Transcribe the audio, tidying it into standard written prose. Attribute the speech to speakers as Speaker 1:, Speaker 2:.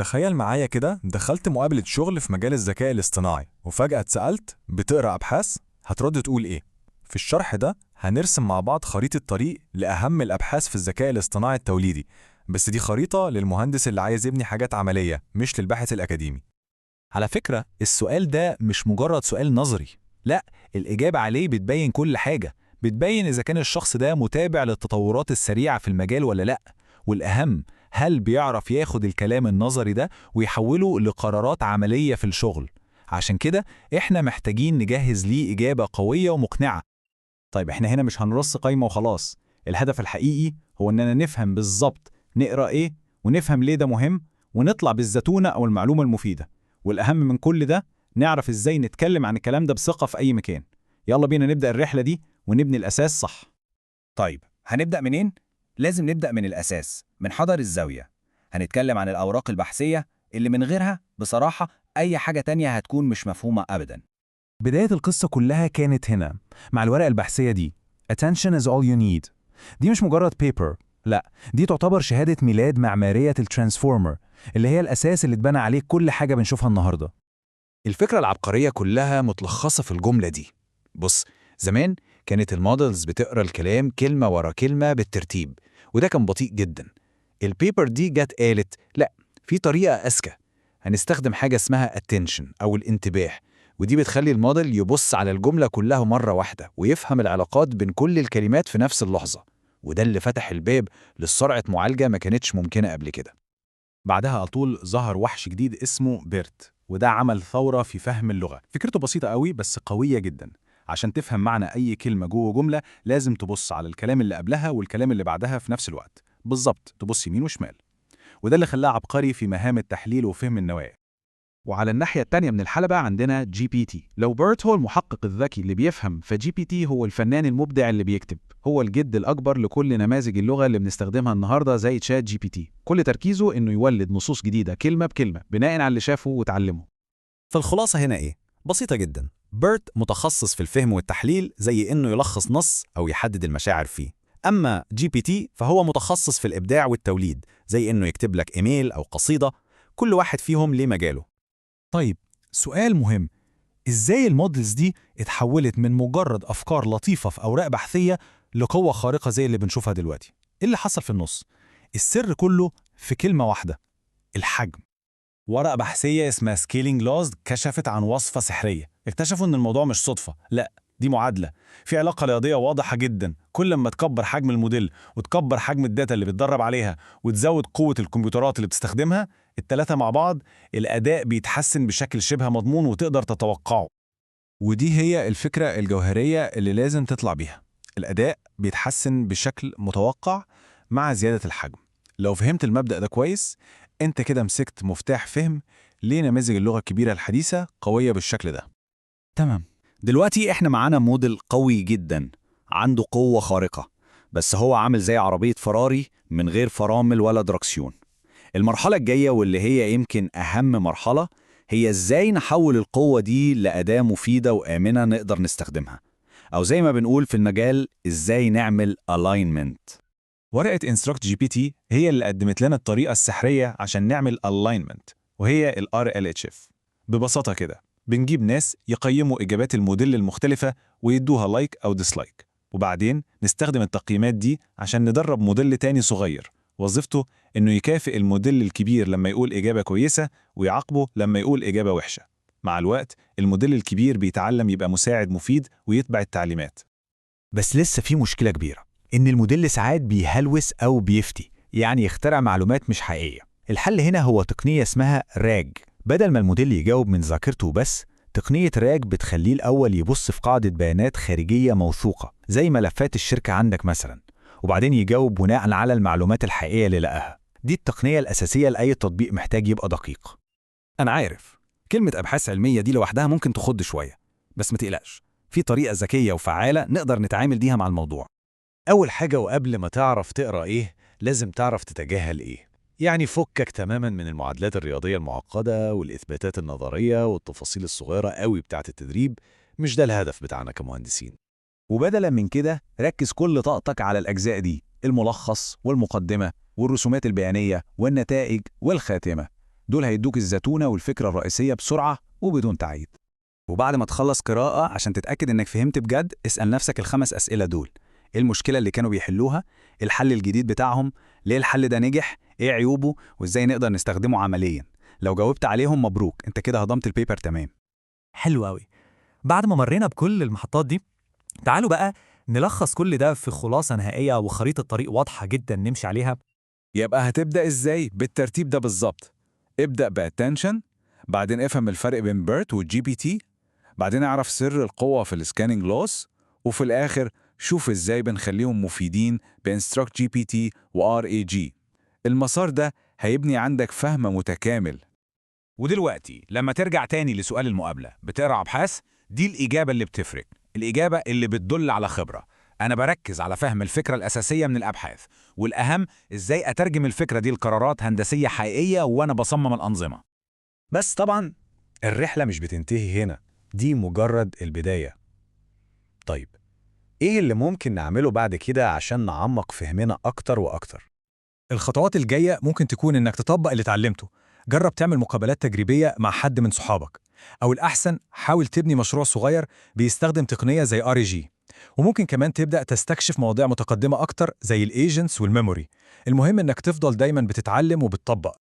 Speaker 1: تخيل معايا كده دخلت مقابلة شغل في مجال الذكاء الاصطناعي وفجأة اتسألت بتقرأ أبحاث؟ هترد تقول إيه؟ في الشرح ده هنرسم مع بعض خريطة طريق لأهم الأبحاث في الذكاء الاصطناعي التوليدي، بس دي خريطة للمهندس اللي عايز يبني حاجات عملية مش للباحث الأكاديمي.
Speaker 2: على فكرة السؤال ده مش مجرد سؤال نظري، لا، الإجابة عليه بتبين كل حاجة، بتبين إذا كان الشخص ده متابع للتطورات السريعة في المجال ولا لا، والأهم هل بيعرف ياخد الكلام النظري ده ويحوله لقرارات عملية في الشغل. عشان كده إحنا محتاجين نجهز ليه إجابة قوية ومقنعة.
Speaker 3: طيب احنا هنا مش هنرص قايمة وخلاص، الهدف الحقيقي هو إننا نفهم بالظبط نقرأ إيه ونفهم ليه ده مهم ونطلع بالزتونة أو المعلومة المفيدة، والأهم من كل ده نعرف إزاي نتكلم عن الكلام ده بثقة في أي مكان. يلا بينا نبدأ الرحلة دي ونبني الأساس صح.
Speaker 4: طيب هنبدأ منين؟ لازم نبدأ من الأساس، من حجر الزاوية. هنتكلم عن الأوراق البحثية اللي من غيرها بصراحة أي حاجة تانية هتكون مش مفهومة أبداً.
Speaker 2: بداية القصة كلها كانت هنا مع الورقة البحثية دي. Attention is all you need. دي مش مجرد paper، لا، دي تعتبر شهادة ميلاد معمارية الترانسفورمر اللي هي الأساس اللي اتبنى عليه كل حاجة بنشوفها النهاردة.
Speaker 5: الفكرة العبقرية كلها متلخصة في الجملة دي. بص، زمان كانت المودلز بتقرأ الكلام كلمة ورا كلمة بالترتيب، وده كان بطيء جدا. البيبر دي جت قالت لا، في طريقة أذكى، هنستخدم حاجة اسمها attention أو الانتباه، ودي بتخلي الموديل يبص على الجملة كلها مرة واحدة ويفهم العلاقات بين كل الكلمات في نفس اللحظة، وده اللي فتح الباب لسرعة معالجة ما كانتش ممكنة قبل كده.
Speaker 3: بعدها على طول ظهر وحش جديد اسمه بيرت، وده عمل ثورة في فهم اللغة. فكرته بسيطة قوي بس قوية جدا. عشان تفهم معنى أي كلمة جوه جملة لازم تبص على الكلام اللي قبلها والكلام اللي بعدها في نفس الوقت بالظبط، تبص يمين وشمال، وده اللي خلاه عبقري في مهام التحليل وفهم النوايا. وعلى الناحية التانية من الحلبة عندنا جي بي تي. لو بيرت هو المحقق الذكي اللي بيفهم، فجي بي تي هو الفنان المبدع اللي بيكتب، هو الجد الأكبر لكل نماذج اللغة اللي بنستخدمها النهاردة زي تشات جي بي تي. كل تركيزه إنه يولد نصوص جديدة كلمة بكلمة بناء على اللي شافه وتعلمه.
Speaker 6: فالخلاصة هنا إيه؟ بسيطة جدا. بيرت متخصص في الفهم والتحليل، زي إنه يلخص نص أو يحدد المشاعر فيه. أما جي بي تي فهو متخصص في الإبداع والتوليد، زي إنه يكتب لك إيميل أو قصيدة. كل واحد فيهم ليه مجاله.
Speaker 2: طيب سؤال مهم، إزاي المودلز دي اتحولت من مجرد أفكار لطيفة في أوراق بحثية لقوة خارقة زي اللي بنشوفها دلوقتي؟ إيه اللي حصل في النص؟ السر كله في كلمة واحدة: الحجم.
Speaker 3: ورقة بحثية اسمها سكيلينج لوز كشفت عن وصفة سحرية. اكتشفوا ان الموضوع مش صدفة، لا، دي معادلة، في علاقة رياضية واضحة جدا. كل ما تكبر حجم الموديل وتكبر حجم الداتا اللي بتدرب عليها وتزود قوة الكمبيوترات اللي بتستخدمها، التلاتة مع بعض الأداء بيتحسن بشكل شبه مضمون وتقدر تتوقعه.
Speaker 1: ودي هي الفكرة الجوهرية اللي لازم تطلع بيها. الأداء بيتحسن بشكل متوقع مع زيادة الحجم. لو فهمت المبدأ ده كويس، انت كده مسكت مفتاح فهم ليه نماذج اللغة الكبيرة الحديثة قوية بالشكل ده.
Speaker 3: تمام، دلوقتي احنا معانا موديل قوي جدا عنده قوة خارقة، بس هو عامل زي عربية فراري من غير فرامل ولا دركسيون. المرحلة الجاية واللي هي يمكن أهم مرحلة هي إزاي نحول القوة دي لأداة مفيدة وآمنة نقدر نستخدمها، أو زي ما بنقول في المجال إزاي نعمل alignment.
Speaker 1: ورقة Instruct GPT هي اللي قدمت لنا الطريقة السحرية عشان نعمل alignment، وهي ال RLHF. ببساطة كده بنجيب ناس يقيموا إجابات الموديل المختلفة ويدوها لايك أو ديسلايك، وبعدين نستخدم التقييمات دي عشان ندرب موديل تاني صغير وظيفته إنه يكافئ الموديل الكبير لما يقول إجابة كويسة ويعاقبه لما يقول إجابة وحشة. مع الوقت الموديل الكبير بيتعلم يبقى مساعد مفيد ويتبع التعليمات.
Speaker 2: بس لسه في مشكلة كبيرة، إن الموديل ساعات بيهلوس أو بيفتي، يعني يخترع معلومات مش حقيقية. الحل هنا هو تقنية اسمها راج. بدل ما الموديل يجاوب من ذاكرته بس، تقنية راج بتخليه الأول يبص في قاعدة بيانات خارجية موثوقة زي ملفات الشركة عندك مثلا، وبعدين يجاوب بناء على المعلومات الحقيقية اللي لقاها. دي التقنية الأساسية لأي تطبيق محتاج يبقى دقيق.
Speaker 6: أنا عارف كلمة أبحاث علمية دي لوحدها ممكن تخض شوية، بس ما تقلقش، في طريقة ذكية وفعالة نقدر نتعامل بيها مع الموضوع.
Speaker 5: أول حاجة، وقبل ما تعرف تقرأ إيه لازم تعرف تتجاهل إيه. يعني فكك تماماً من المعادلات الرياضية المعقدة والإثباتات النظرية والتفاصيل الصغيرة قوي بتاعة التدريب، مش ده الهدف بتاعنا كمهندسين.
Speaker 3: وبدلا من كده ركز كل طاقتك على الأجزاء دي: الملخص والمقدمة والرسومات البيانية والنتائج والخاتمة.
Speaker 5: دول هيدوك الزتونة والفكرة الرئيسية بسرعة وبدون تعقيد.
Speaker 6: وبعد ما تخلص قراءة عشان تتأكد إنك فهمت بجد، اسأل نفسك ال5 أسئلة دول: إيه المشكلة اللي كانوا بيحلوها؟ إيه الحل الجديد بتاعهم؟ ليه الحل ده نجح؟ إيه عيوبه؟ وإزاي نقدر نستخدمه عملياً؟ لو جاوبت عليهم مبروك، أنت كده هضمت البيبر تمام.
Speaker 7: حلو أوي. بعد ما مرينا بكل المحطات دي، تعالوا بقى نلخص كل ده في خلاصة نهائية وخريطة طريق واضحة جدا نمشي عليها.
Speaker 1: يبقى هتبدأ إزاي؟ بالترتيب ده بالظبط. ابدأ باتنشن، بعدين افهم الفرق بين بيرت والجي بي تي، بعدين اعرف سر القوة في السكاننج لوس، وفي الآخر شوف إزاي بنخليهم مفيدين بانستراكت جي بي تي وآر اي جي. المسار ده هيبني عندك فهم متكامل.
Speaker 2: ودلوقتي لما ترجع تاني لسؤال المقابلة، بتقرأ أبحاث؟ دي الإجابة اللي بتفرق، الإجابة اللي بتدل على خبرة. أنا بركز على فهم الفكرة الأساسية من الأبحاث، والأهم إزاي أترجم الفكرة دي لقرارات هندسية حقيقية وأنا بصمم الأنظمة.
Speaker 3: بس طبعا الرحلة مش بتنتهي هنا، دي مجرد البداية. طيب، إيه اللي ممكن نعمله بعد كده عشان نعمق فهمنا أكتر وأكتر؟
Speaker 7: الخطوات الجاية ممكن تكون إنك تطبق اللي اتعلمته. جرب تعمل مقابلات تجريبية مع حد من صحابك، أو الأحسن حاول تبني مشروع صغير بيستخدم تقنية زي REG. وممكن كمان تبدأ تستكشف مواضيع متقدمة أكتر زي الإيجنتس والميموري. المهم إنك تفضل دايما بتتعلم وبتطبق.